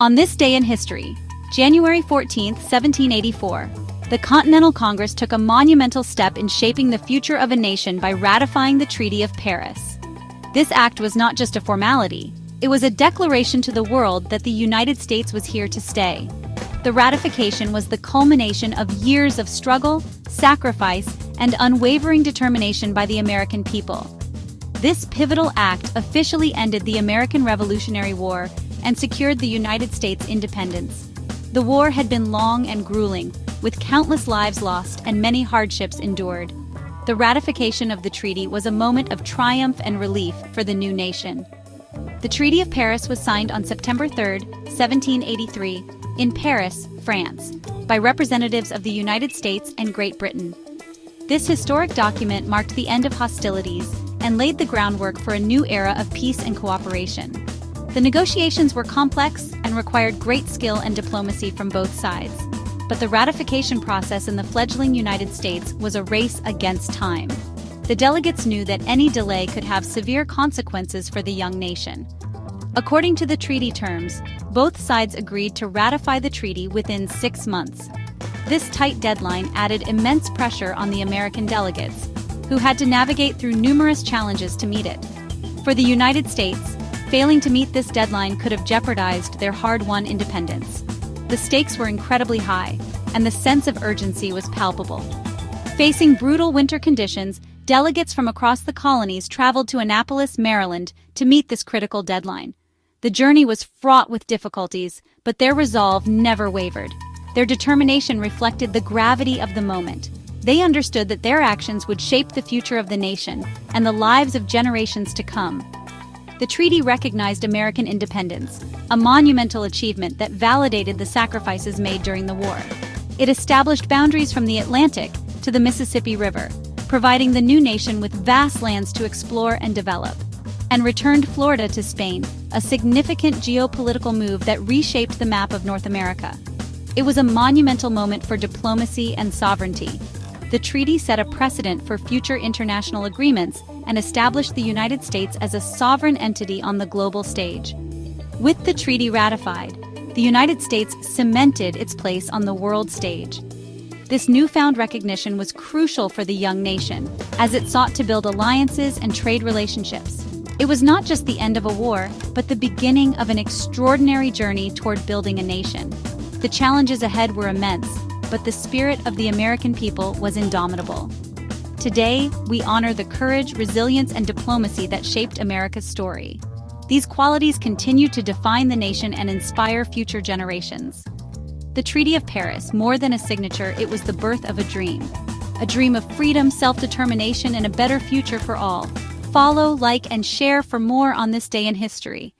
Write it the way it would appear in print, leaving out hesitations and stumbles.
On this day in history, January 14, 1784, the Continental Congress took a monumental step in shaping the future of a nation by ratifying the Treaty of Paris. This act was not just a formality, it was a declaration to the world that the United States was here to stay. The ratification was the culmination of years of struggle, sacrifice, and unwavering determination by the American people. This pivotal act officially ended the American Revolutionary War and secured the United States' independence. The war had been long and grueling, with countless lives lost and many hardships endured. The ratification of the treaty was a moment of triumph and relief for the new nation. The Treaty of Paris was signed on September 3, 1783, in Paris, France, by representatives of the United States and Great Britain. This historic document marked the end of hostilities and laid the groundwork for a new era of peace and cooperation. The negotiations were complex and required great skill and diplomacy from both sides, but the ratification process in the fledgling United States was a race against time. The delegates knew that any delay could have severe consequences for the young nation. According to the treaty terms, both sides agreed to ratify the treaty within 6 months. This tight deadline added immense pressure on the American delegates, who had to navigate through numerous challenges to meet it. For the United States, failing to meet this deadline could have jeopardized their hard-won independence. The stakes were incredibly high, and the sense of urgency was palpable. Facing brutal winter conditions, delegates from across the colonies traveled to Annapolis, Maryland, to meet this critical deadline. The journey was fraught with difficulties, but their resolve never wavered. Their determination reflected the gravity of the moment. They understood that their actions would shape the future of the nation and the lives of generations to come. The treaty recognized American independence, a monumental achievement that validated the sacrifices made during the war. It established boundaries from the Atlantic to the Mississippi River, providing the new nation with vast lands to explore and develop, and returned Florida to Spain, a significant geopolitical move that reshaped the map of North America. It was a monumental moment for diplomacy and sovereignty. The treaty set a precedent for future international agreements and established the United States as a sovereign entity on the global stage. With the treaty ratified, the United States cemented its place on the world stage. This newfound recognition was crucial for the young nation, as it sought to build alliances and trade relationships. It was not just the end of a war, but the beginning of an extraordinary journey toward building a nation. The challenges ahead were immense, but the spirit of the American people was indomitable. Today, we honor the courage, resilience, and diplomacy that shaped America's story. These qualities continue to define the nation and inspire future generations. The Treaty of Paris, more than a signature, it was the birth of a dream of freedom, self-determination, and a better future for all. Follow, like, and share for more on this day in history.